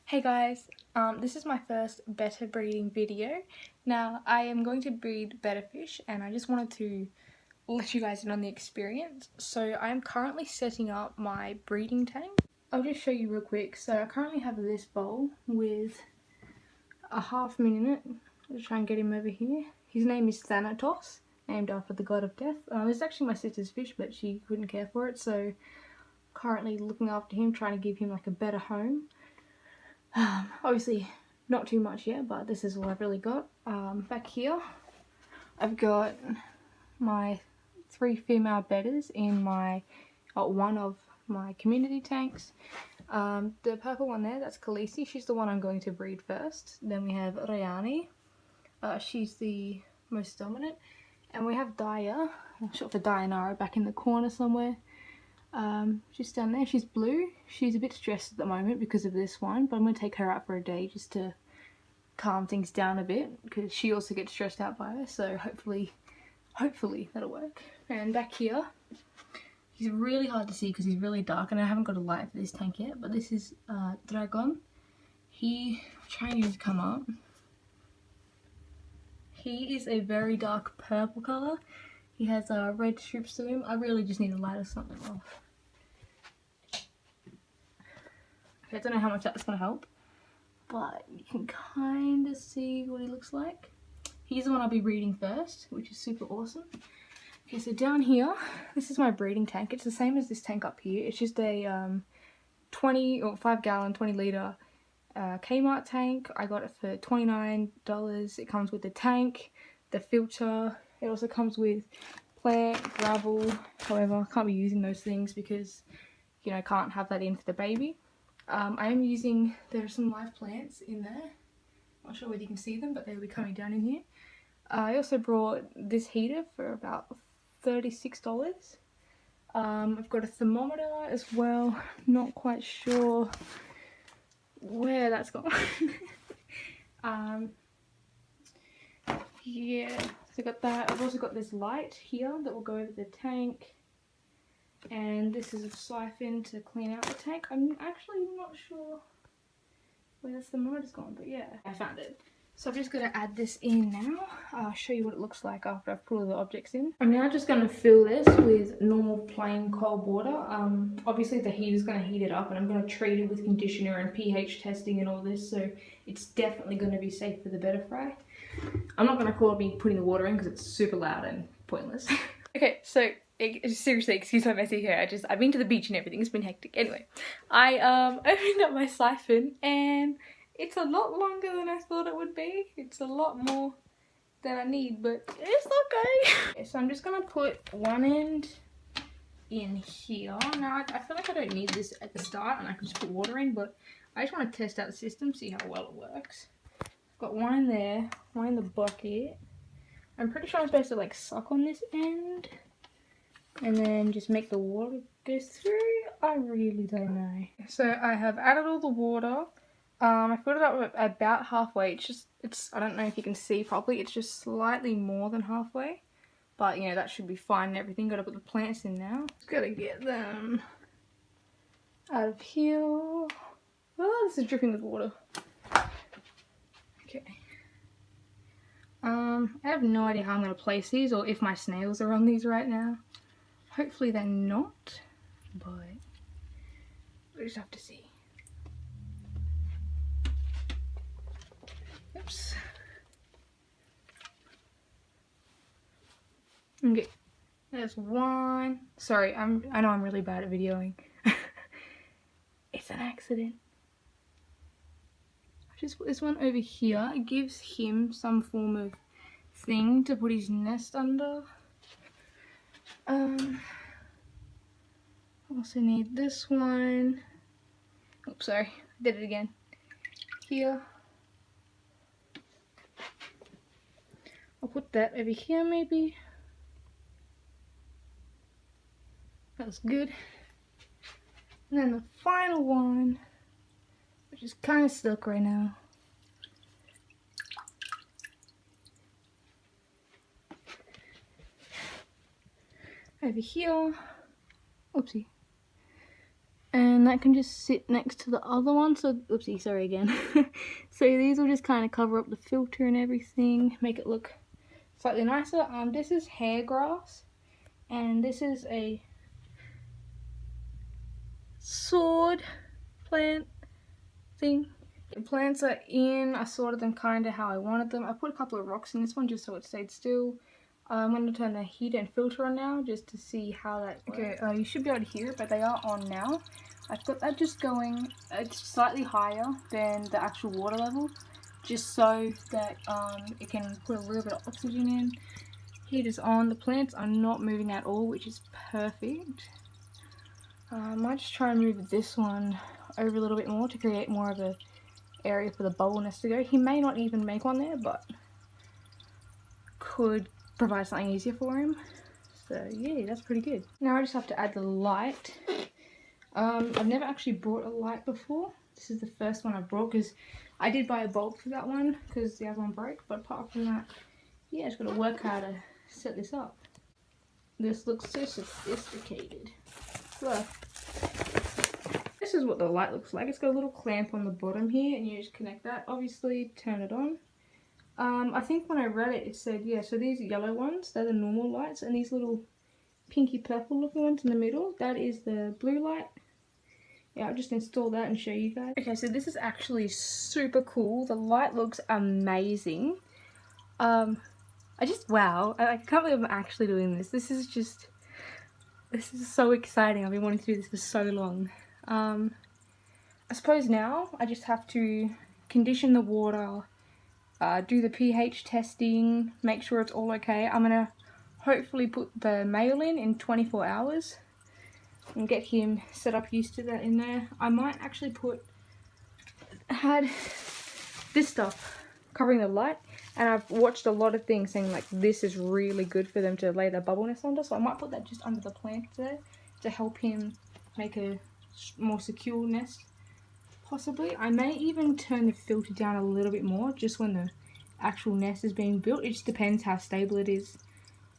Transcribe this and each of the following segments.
Hey guys, this is my first Betta breeding video. Now I am going to breed Betta fish and I just wanted to let you guys in on the experience. So I am currently setting up my breeding tank. I'll just show you real quick. So I currently have this bowl with a half moon in it. I'll try and get him over here. His name is Thanatos, named after the god of death. This is actually my sister's fish, but she couldn't care for it, so currently looking after him, trying to give him like a better home. Obviously not too much yet, but this is all I've really got. Back here I've got my 3 female bettas in my one of my community tanks. The purple one there, that's Khaleesi. She's the one I'm going to breed first. Then we have Rayani. She's the most dominant. And we have Daya, short for Dayanara, back in the corner somewhere. She's down there. She's blue. She's a bit stressed at the moment because of this one, but I'm going to take her out for a day just to calm things down a bit, because she also gets stressed out by her, so hopefully that'll work. And back here, he's really hard to see because he's really dark and I haven't got a light for this tank yet, but this is Dragon. I'll try and get him to come up. He is a very dark purple colour. He has red strips to him. I really just need a light or something off. Okay, I don't know how much that's going to help, but you can kind of see what he looks like. He's the one I'll be breeding first, which is super awesome. Okay, so down here, this is my breeding tank. It's the same as this tank up here. It's just a 5 gallon, 20 litre Kmart tank. I got it for $29. It comes with the tank, the filter. It also comes with plant, gravel. However, I can't be using those things because, you know, I can't have that in for the baby. I am using, there are some live plants in there. Not sure whether you can see them, but they'll be coming down in here. I also brought this heater for about $36. I've got a thermometer as well. Not quite sure where that's gone. Yeah, so I got that. I've also got this light here that will go over the tank. And this is a siphon to clean out the tank. I'm actually not sure where the thermometer's gone, but yeah, I found it. So I'm just going to add this in now. I'll show you what it looks like after I've put all the objects in. I'm now just going to fill this with normal plain cold water. Obviously the heater's going to heat it up and I'm going to treat it with conditioner and pH testing and all this, so it's definitely going to be safe for the Betta fry. I'm not going to record me putting the water in because it's super loud and pointless. Okay, so seriously, excuse my messy hair. I've been to the beach and everything. It's been hectic. Anyway, I opened up my siphon and it's a lot longer than I thought it would be. It's a lot more than I need, but it's okay. Okay, so I'm just gonna put one end in here. Now I feel like I don't need this at the start and I can just put water in, but I just want to test out the system, see how well it works. I've got one in there, one in the bucket. I'm pretty sure I'm supposed to like suck on this end and then just make the water go through. I really don't know. So I have added all the water. I filled it up about halfway. I don't know if you can see properly, it's just slightly more than halfway. But you know, that should be fine and everything. Gotta put the plants in now. Just gotta get them out of here. Oh, this is dripping with water. Okay. I have no idea how I'm gonna place these or if my snails are on these right now. Hopefully they're not, but we just have to see. Oops. Okay, there's one. Sorry, I know I'm really bad at videoing. It's an accident. I just put this one over here. It gives him some form of thing to put his nest under. I also need this one. Oops, sorry, I did it again. Here. I'll put that over here maybe. That's good. And then the final one, which is kind of stuck right now. Over here. Oopsie. And that can just sit next to the other one. So, oopsie, sorry again. So these will just kind of cover up the filter and everything, make it look slightly nicer. This is hairgrass, and this is a sword plant thing. The plants are in. I sorted them kind of how I wanted them. I put a couple of rocks in this one just so it stayed still. I'm going to turn the heater and filter on now just to see how that works. Okay, you should be able to hear it, but they are on now. I've got that just going, it's slightly higher than the actual water level, just so that it can put a little bit of oxygen in. Heater's on. The plants are not moving at all, which is perfect. I might just try and move this one over a little bit more to create more of a area for the bubble nest to go. He may not even make one there, but could provide something easier for him. So yeah, that's pretty good. Now I just have to add the light. I've never actually brought a light before. This is the first one I've brought because I did buy a bulb for that one because the other one broke. But apart from that, yeah, just got to work how to set this up. This looks so sophisticated. Look. This is what the light looks like. It's got a little clamp on the bottom here and you just connect that. Obviously turn it on. I think when I read it, it said, yeah, so these yellow ones, they're the normal lights, and these little pinky purple looking ones in the middle, that is the blue light. Yeah, I'll just install that and show you guys. Okay, so this is actually super cool. The light looks amazing. Wow, I can't believe I'm actually doing this. This is so exciting. I've been wanting to do this for so long. I suppose now I just have to condition the water, do the pH testing, make sure it's all okay. I'm gonna hopefully put the male in 24 hours and get him set up used to that in there. I might actually had this stuff covering the light, and I've watched a lot of things saying like this is really good for them to lay their bubble nest under, so I might put that just under the plant there to help him make a more secure nest. Possibly. I may even turn the filter down a little bit more just when the actual nest is being built. It just depends how stable it is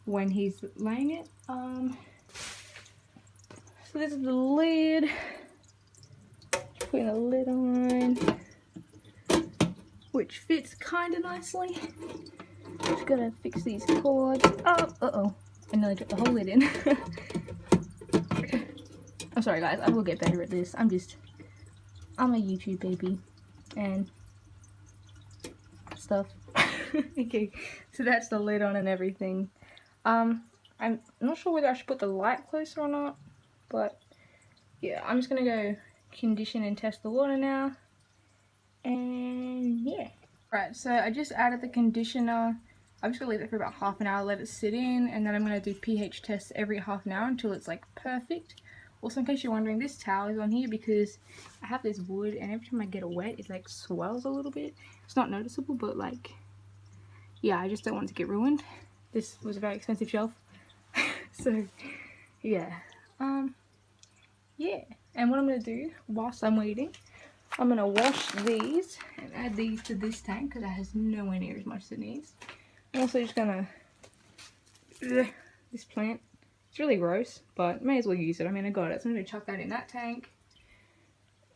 when he's laying it. So this is the lid. Just putting the lid on, which fits kind of nicely. Just gotta fix these cords. Oh, I nearly dropped the whole lid in. I'm sorry guys, I will get better at this. I'm a YouTube baby and stuff. Okay, so that's the lid on and everything. I'm not sure whether I should put the light closer or not, but yeah, I'm just gonna go condition and test the water now. And yeah. Right, so I just added the conditioner. I'm just gonna leave it for about half an hour, let it sit in, and then I'm gonna do pH tests every half an hour until it's like perfect. Also, in case you're wondering, this towel is on here because I have this wood and every time I get it wet, it like swells a little bit. It's not noticeable, but like, yeah, I just don't want it to get ruined. This was a very expensive shelf. So, yeah. Yeah. And what I'm going to do whilst I'm waiting, I'm going to wash these and add these to this tank because it has nowhere near as much as it needs. I'm also just going to, this plant. It's really gross, but may as well use it. I mean, I got it, so I'm going to chuck that in that tank.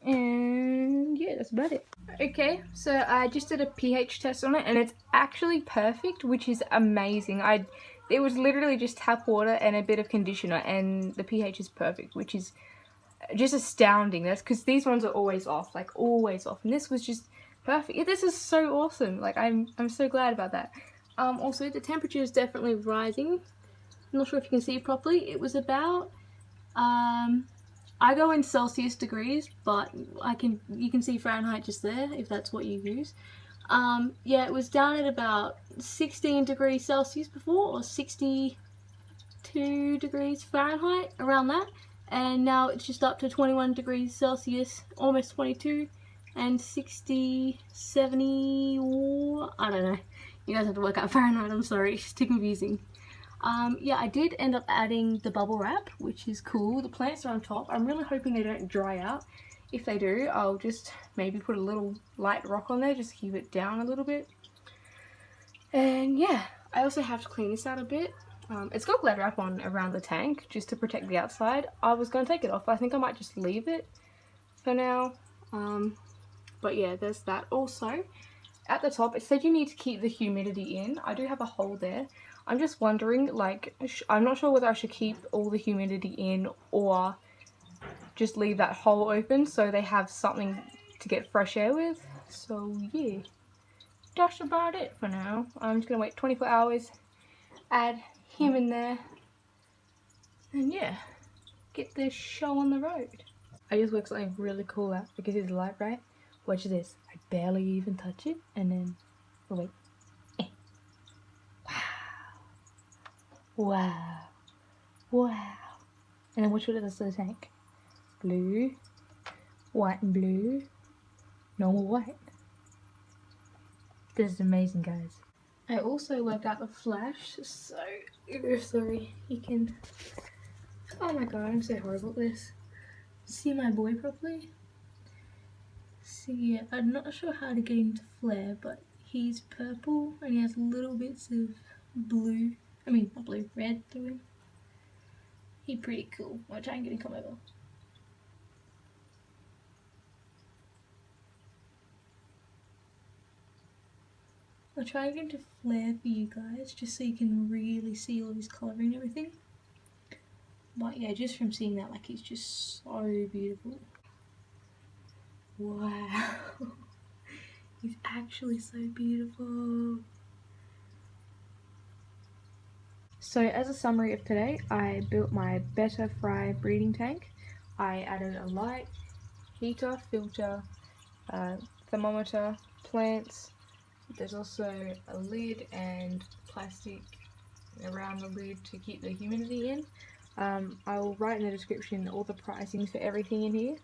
And yeah, that's about it. Okay, so I just did a pH test on it, and it's actually perfect, which is amazing. It was literally just tap water and a bit of conditioner, and the pH is perfect, which is just astounding. That's because these ones are always off, like always off, and this was just perfect. Yeah, this is so awesome. Like I'm so glad about that. Also, the temperature is definitely rising. I'm not sure if you can see it properly. It was about, I go in Celsius degrees, but you can see Fahrenheit just there, if that's what you use. Yeah, it was down at about 16 degrees Celsius before, or 62 degrees Fahrenheit, around that. And now it's just up to 21 degrees Celsius, almost 22, and 60, 70, I don't know. You guys have to work out Fahrenheit, I'm sorry, it's too confusing. Yeah, I did end up adding the bubble wrap, which is cool. The plants are on top. I'm really hoping they don't dry out. If they do, I'll just maybe put a little light rock on there just to keep it down a little bit. And yeah, I also have to clean this out a bit. It's got glad wrap on around the tank just to protect the outside. I was going to take it off, but I think I might just leave it for now. But yeah, there's that. Also, at the top, it said you need to keep the humidity in. I do have a hole there. I'm just wondering, like, I'm not sure whether I should keep all the humidity in or just leave that hole open so they have something to get fresh air with. So yeah, that's about it for now. I'm just going to wait 24 hours, add him in there, and yeah, get this show on the road. I just worked something really cool out because it's light, right? Watch this. I barely even touch it, and then, oh wait. Wow. Wow. And then watch what it does to the tank. Blue, white and blue, normal white. This is amazing, guys. I also worked out the flash, so, sorry, you can, oh my god, I'm so horrible at this. See my boy properly? So yeah, I'm not sure how to get him to flare, but he's purple and he has little bits of blue, I mean not blue, red through him. He's pretty cool. I'll try and get him to come over. I'll try and get him to flare for you guys, just so you can really see all his colouring and everything. But yeah, just from seeing that, like, he's just so beautiful. Wow. He's actually so beautiful. So as a summary of today, I built my Betta Fry breeding tank. I added a light, heater, filter, thermometer, plants. There's also a lid and plastic around the lid to keep the humidity in. I will write in the description all the pricings for everything in here.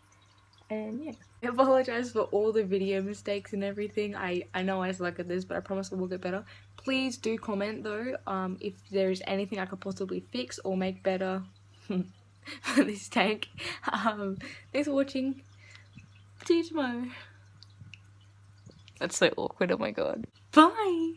And yeah, I apologize for all the video mistakes and everything. I know I suck at this, but I promise I will get better. Please do comment though, if there's anything I could possibly fix or make better for this tank. Thanks for watching. See you tomorrow. That's so awkward, oh my god. Bye!